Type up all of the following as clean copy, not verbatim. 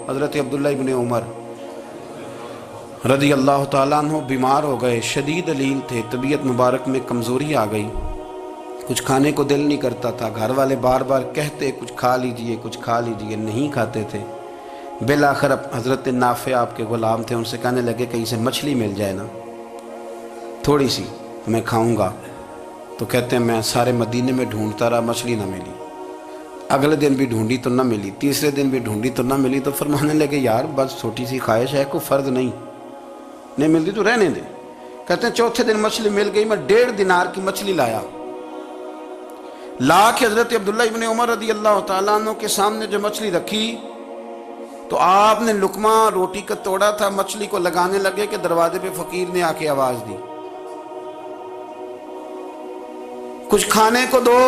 حضرت عبداللہ ابن عمر رضی اللہ تعالیٰ عنہ بیمار ہو گئے، شدید علیل تھے، طبیعت مبارک میں کمزوری آ گئی، کچھ کھانے کو دل نہیں کرتا تھا، گھر والے بار بار کہتے کچھ کھا لیجئے کچھ کھا لیجئے، نہیں کھاتے تھے۔ بالآخر حضرت نافع آپ کے غلام تھے، ان سے کہنے لگے کہیں سے مچھلی مل جائے نا تھوڑی سی تو میں کھاؤں گا، تو کہتے ہیں میں سارے مدینے میں ڈھونڈتا رہا، مچھلی نہ ملی، اگلے دن بھی ڈھونڈی تو نہ ملی، تیسرے دن بھی ڈھونڈی تو نہ ملی، تو فرمانے لگے یار بس چھوٹی سی خواہش ہے، کوئی فرض نہیں ملتی تو رہنے دے۔ کہتے ہیں چوتھے دن مچھلی مل گئی، میں 1.5 دینار کی مچھلی لایا، لا کے حضرت عبداللہ ابن عمر رضی اللہ تعالیٰ عنہ کے سامنے جو مچھلی رکھی تو آپ نے لقمہ روٹی کا توڑا تھا، مچھلی کو لگانے لگے کہ دروازے پہ فقیر نے آ کے آواز دی کچھ کھانے کو دو،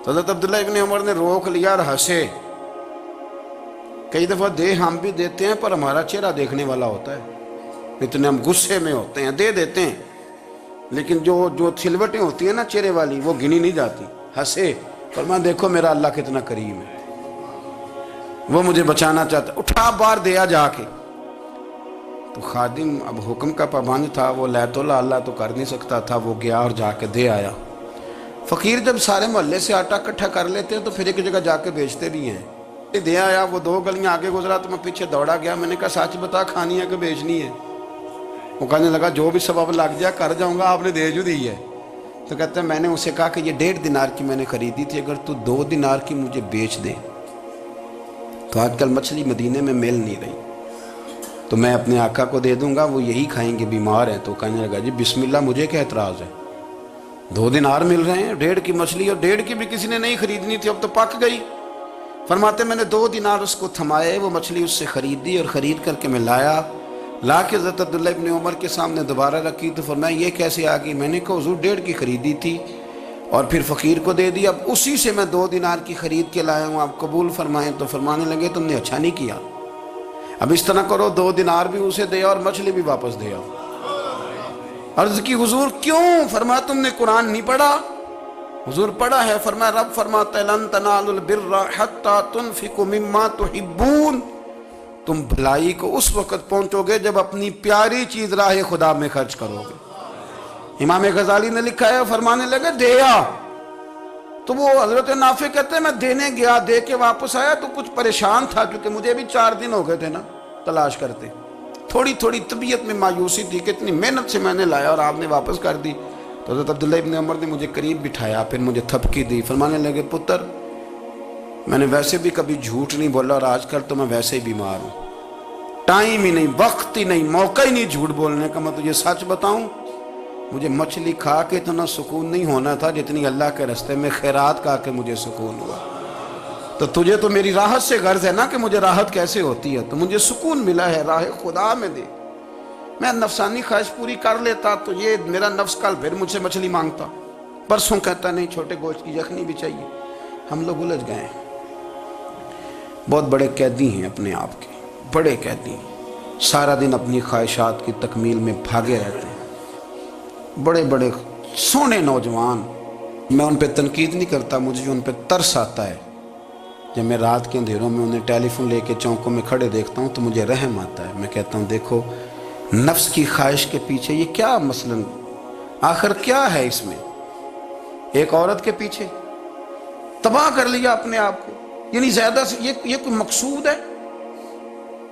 تو حضرت عبداللہ ابن عمر نے روک لیا اور ہنسے۔ کئی دفعہ دے ہم بھی دیتے ہیں پر ہمارا چہرہ دیکھنے والا ہوتا ہے، اتنے ہم غصے میں ہوتے ہیں دے دیتے ہیں، لیکن جو چھلوٹیں ہوتی ہیں نا چہرے والی وہ گنی نہیں جاتی۔ ہنسے، فرمایا دیکھو میرا اللہ کتنا کریم ہے، وہ مجھے بچانا چاہتا، اٹھا بار دیا جا کے۔ تو خادم اب حکم کا پابند تھا، وہ لیت اللہ اللہ تو کر نہیں سکتا تھا، وہ گیا اور جا کے دے آیا۔ فقیر جب سارے محلے سے آٹا اکٹھا کر لیتے ہیں تو پھر ایک جگہ جا کے بیچتے بھی ہیں۔ دے آیا، وہ 2 گلیاں آگے گزرا تو میں پیچھے دوڑا گیا، میں نے کہا سچ بتا کھانی ہے کہ بیچنی ہے؟ وہ کہنے لگا جو بھی سبب لگ جائے کر جاؤں گا، آپ نے دے جو دی ہے۔ تو کہتے ہیں میں نے اسے کہا کہ یہ 1.5 دینار کی میں نے خریدی تھی، اگر تو 2 دینار کی مجھے بیچ دے تو آج کل مچھلی مدینے میں مل نہیں رہی، تو میں اپنے آقا کو دے دوں گا، وہ یہی کھائیں گے، بیمار ہیں۔ تو کہنے لگا جی بسم اللہ، مجھے کیا اعتراض ہے، 2 دینار مل رہے ہیں، 1.5 کی مچھلی، اور 1.5 کی بھی کسی نے نہیں خریدنی تھی، اب تو پک گئی۔ فرماتے میں نے 2 دینار اس کو تھمائے، وہ مچھلی اس سے خریدی اور خرید کر کے میں لا کے حضرت عبداللہ ابن عمر کے سامنے دوبارہ رکھی، تو فرمایا یہ کیسے آ گئی؟ میں نے کہا حضور 1.5 کی خریدی تھی اور پھر فقیر کو دے دی، اب اسی سے میں 2 دینار کی خرید کے لایا ہوں، آپ قبول فرمائیں۔ تو فرمانے لگے تم نے اچھا نہیں کیا، اب اس طرح کرو 2 دینار بھی اسے دے اور مچھلی بھی واپس دے آؤ۔ عرض کی حضور کیوں؟ فرمایا تم نے قرآن نہیں پڑھا؟ حضور پڑھا ہے، فرمایا رب فرماتا ہے لن تنالوا البر حتی تنفقوا مما تحبون، تم بھلائی کو اس وقت پہنچو گے جب اپنی پیاری چیز راہ خدا میں خرچ کرو گے۔ امام غزالی نے لکھا ہے، فرمانے لگے دیا، تو وہ حضرت نافع کہتے ہیں میں دینے گیا، دے کے واپس آیا تو کچھ پریشان تھا کیونکہ مجھے بھی 4 دن ہو گئے تھے نا تلاش کرتے، تھوڑی طبیعت میں مایوسی تھی کہ اتنی محنت سے میں نے لایا اور آپ نے واپس کر دی۔ تو حضرت عبداللہ ابن عمر نے مجھے قریب بٹھایا، پھر مجھے تھپکی دی، فرمانے لگے پتر میں نے ویسے بھی کبھی جھوٹ نہیں بولا اور آج کل تو میں ویسے ہی بیمار ہوں، ٹائم ہی نہیں، وقت ہی نہیں، موقع ہی نہیں جھوٹ بولنے کا، میں تجھے سچ بتاؤں مجھے مچھلی کھا کے اتنا سکون نہیں ہونا تھا جتنی اللہ کے راستے میں خیرات کھا کے مجھے سکون ہوا۔ تو تجھے تو میری راحت سے غرض ہے نا کہ مجھے راحت کیسے ہوتی ہے، تو مجھے سکون ملا ہے، راہ خدا میں دے، میں نفسانی خواہش پوری کر لیتا تو یہ میرا نفس کل پھر مجھ سے مچھلی مانگتا، پرسوں کہتا نہیں چھوٹے گوشت کی یخنی بھی چاہیے۔ ہم لوگ الجھ گئے ہیں، بہت بڑے قیدی ہیں اپنے آپ کے، بڑے قیدی ہیں، سارا دن اپنی خواہشات کی تکمیل میں بھاگے رہتے ہیں، بڑے بڑے سونے نوجوان۔ میں ان پہ تنقید نہیں کرتا، مجھے ان پہ ترس آتا ہے، جب میں رات کے اندھیروں میں انہیں ٹیلی فون لے کے چوکوں میں کھڑے دیکھتا ہوں تو مجھے رحم آتا ہے، میں کہتا ہوں دیکھو نفس کی خواہش کے پیچھے یہ کیا مثلاً آخر کیا ہے اس میں، ایک عورت کے پیچھے تباہ کر لیا اپنے آپ کو، یعنی زیادہ سے یہ کوئی مقصود ہے،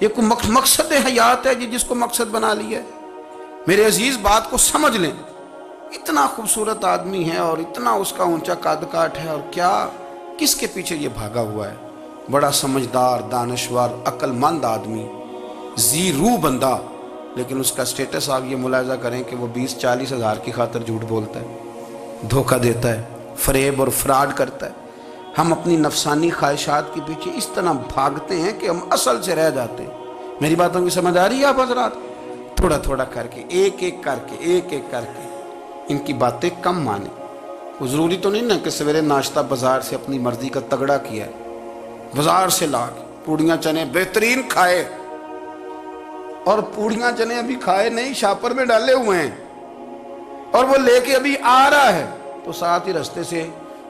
یہ کوئی مقصد حیات ہے جس کو مقصد بنا لیا ہے؟ میرے عزیز بات کو سمجھ لیں، اتنا خوبصورت آدمی ہے اور اتنا اس کا اونچا قد کاٹ ہے، اور کیا کس کے پیچھے یہ بھاگا ہوا ہے؟ بڑا سمجھدار، دانشور، عقل مند آدمی، ذی روح بندہ، لیکن اس کا سٹیٹس آپ یہ ملاحظہ کریں کہ وہ 20-40 ہزار کی خاطر جھوٹ بولتا ہے، دھوکہ دیتا ہے، فریب اور فراڈ کرتا ہے۔ ہم اپنی نفسانی خواہشات کے پیچھے اس طرح بھاگتے ہیں کہ ہم اصل سے رہ جاتے ہیں۔ میری باتوں کی سمجھ آ رہی ہے آپ حضرات؟ تھوڑا تھوڑا کر کے، ایک ایک کر کے ان کی باتیں کم مانیں۔ وہ ضروری تو نہیں نا کہ سویرے ناشتہ بازار سے اپنی مرضی کا تگڑا کیا ہے، بازار سے لا کے پوڑیاں چنے بہترین کھائے، اور پوڑیاں چنے ابھی کھائے نہیں، شاپر میں ڈالے ہوئے ہیں، اور وہ لے کے ابھی آ رہا ہے تو ساتھ ہی رستے سے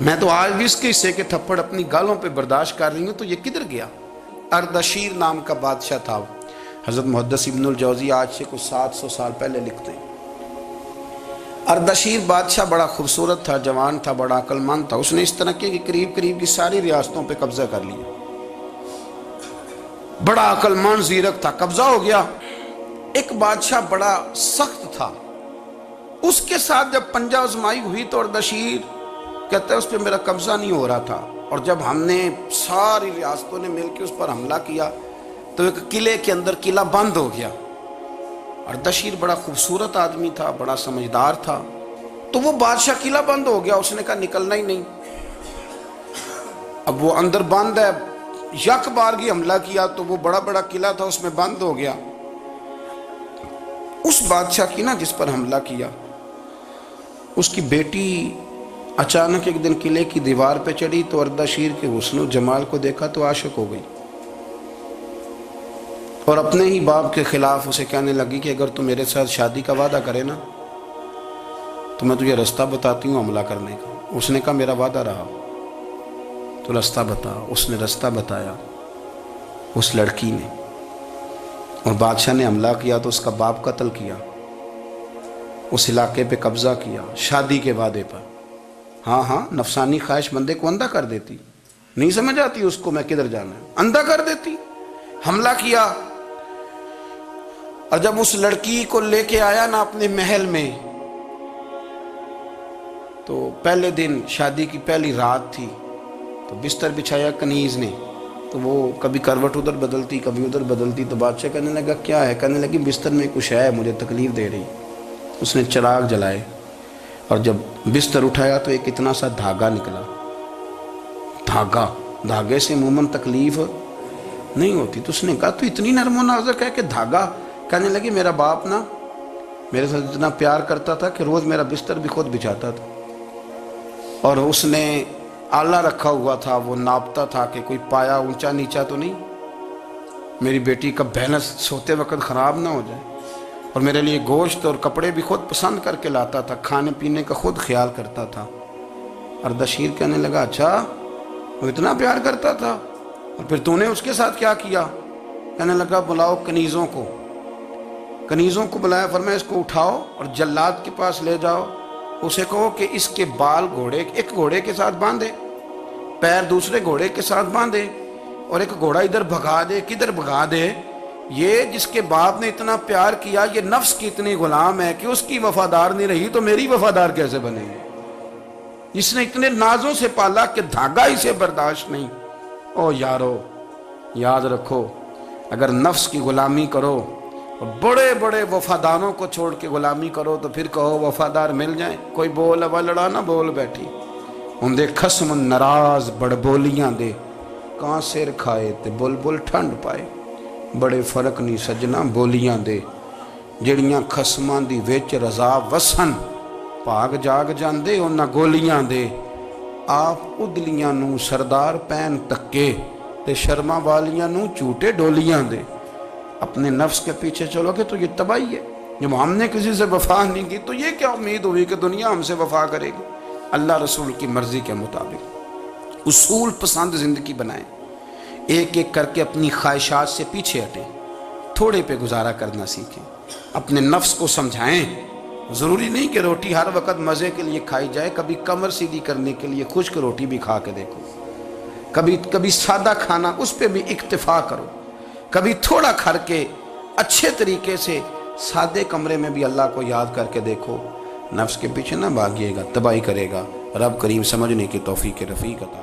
میں تو آج بھی اس کے حصے کے تھپڑ اپنی گالوں پہ برداشت کر رہی ہوں، تو یہ کدھر گیا؟ اردشیر نام کا بادشاہ تھا، حضرت محدث ابن الجوزی آج سے کچھ 700 سال پہلے لکھتے ہیں۔ اردشیر بادشاہ بڑا خوبصورت تھا، جوان تھا، بڑا عقل مند تھا۔ اس نے اس طرح کی قریب کی ساری ریاستوں پہ قبضہ کر لیا۔ بڑا عقل مند زیرک تھا، قبضہ ہو گیا۔ ایک بادشاہ بڑا سخت تھا، اس کے ساتھ جب پنجہ آزمائی ہوئی تو اردشیر کہتا ہے اس پہ میرا قبضہ نہیں ہو رہا تھا، اور جب ہم نے ساری ریاستوں نے مل کے اس پر حملہ کیا تو ایک قلعے کے اندر قلعہ بند ہو گیا۔ اردشیر بڑا خوبصورت آدمی تھا، بڑا سمجھدار تھا، تو وہ بادشاہ قلعہ بند ہو گیا، اس نے کہا نکلنا ہی نہیں۔ اب وہ اندر بند ہے، یک بارگی حملہ کیا تو وہ بڑا قلعہ تھا اس میں بند ہو گیا۔ اس بادشاہ کی نا جس پر حملہ کیا، اس کی بیٹی اچانک ایک دن قلعے کی دیوار پہ چڑھی تو اردشیر کے حسن و جمال کو دیکھا تو عاشق ہو گئی، اور اپنے ہی باپ کے خلاف اسے کہنے لگی کہ اگر تو میرے ساتھ شادی کا وعدہ کرے نا تو میں تجھے رستہ بتاتی ہوں حملہ کرنے کا۔ اس نے کہا میرا وعدہ رہا، تو رستہ بتا۔ اس نے رستہ بتایا اس لڑکی نے، اور بادشاہ نے حملہ کیا تو اس کا باپ قتل کیا، اس علاقے پہ قبضہ کیا شادی کے وعدے پر۔ ہاں نفسانی خواہش بندے کو اندھا کر دیتی، نہیں سمجھ آتی اس کو میں کدھر جانا ہے، اندھا کر دیتی۔ حملہ کیا، اور جب اس لڑکی کو لے کے آیا نا اپنے محل میں، تو پہلے دن شادی کی پہلی رات تھی، تو بستر بچھایا کنیز نے، تو وہ کبھی کروٹ ادھر بدلتی کبھی ادھر بدلتی، تو بادشاہ کہنے لگا کیا ہے؟ کہنے لگی بستر میں کچھ ہے، مجھے تکلیف دے رہی۔ اس نے چراغ جلائے، اور جب بستر اٹھایا تو ایک اتنا سا دھاگا نکلا۔ دھاگے سے عموماً تکلیف نہیں ہوتی، تو اس نے کہا تو اتنی نرم و نازک ہے کہ دھاگا؟ کہنے لگی میرا باپ نا میرے ساتھ اتنا پیار کرتا تھا کہ روز میرا بستر بھی خود بچھاتا تھا، اور اس نے آلہ رکھا ہوا تھا، وہ ناپتا تھا کہ کوئی پایا اونچا نیچا تو نہیں، میری بیٹی کا بیلنس سوتے وقت خراب نہ ہو جائے، اور میرے لیے گوشت اور کپڑے بھی خود پسند کر کے لاتا تھا، کھانے پینے کا خود خیال کرتا تھا۔ اردشیر کہنے لگا اچھا وہ اتنا پیار کرتا تھا، اور پھر تو نے اس کے ساتھ کیا کیا؟ کہنے لگا بلاؤ کنیزوں کو بلایا، فرمایا اس کو اٹھاؤ اور جلاد کے پاس لے جاؤ، اسے کہو کہ اس کے بال ایک گھوڑے کے ساتھ باندھے، پیر دوسرے گھوڑے کے ساتھ باندھے، اور ایک گھوڑا ادھر بھگا دے، کدھر بھگا دے؟ یہ جس کے باپ نے اتنا پیار کیا، یہ نفس کی اتنی غلام ہے کہ اس کی وفادار نہیں رہی تو میری وفادار کیسے بنے گی؟ اس نے اتنے نازوں سے پالا کہ دھاگا اسے برداشت نہیں۔ او یارو یاد رکھو، اگر نفس کی غلامی کرو اور بڑے بڑے وفاداروں کو چھوڑ کے غلامی کرو تو پھر کہو وفادار مل جائیں، کوئی بول ابا لڑا نہ بول بیٹھی ہوں دے خسم ناراض بڑ بولیاں دے، کہاں سر کھائے تے بلبل ٹھنڈ پائے، بڑے فرق نہیں سجنا بولیاں دے، جڑیاں خسماں دی وچ رضا وسن، پاگ جاگ جاندے انہاں گولیاں دے، آپ ادلیاں نو سردار پین تکے تے شرما والیاں نو چوٹے ڈولیاں دے۔ اپنے نفس کے پیچھے چلو گے تو یہ تباہی ہے۔ جب ہم نے کسی سے وفا نہیں کی تو یہ کیا امید ہوئی کہ دنیا ہم سے وفا کرے گی؟ اللہ رسول کی مرضی کے مطابق اصول پسند زندگی بنائیں، ایک ایک کر کے اپنی خواہشات سے پیچھے ہٹیں، تھوڑے پہ گزارا کرنا سیکھیں، اپنے نفس کو سمجھائیں۔ ضروری نہیں کہ روٹی ہر وقت مزے کے لیے کھائی جائے، کبھی کمر سیدھی کرنے کے لیے خشک روٹی بھی کھا کے دیکھو، کبھی سادہ کھانا اس پہ بھی اکتفا کرو، کبھی تھوڑا کھر کے اچھے طریقے سے سادے کمرے میں بھی اللہ کو یاد کر کے دیکھو۔ نفس کے پیچھے نہ بھاگیے گا، تباہی کرے گا۔ رب کریم سمجھنے کی توفیق رفیق عطا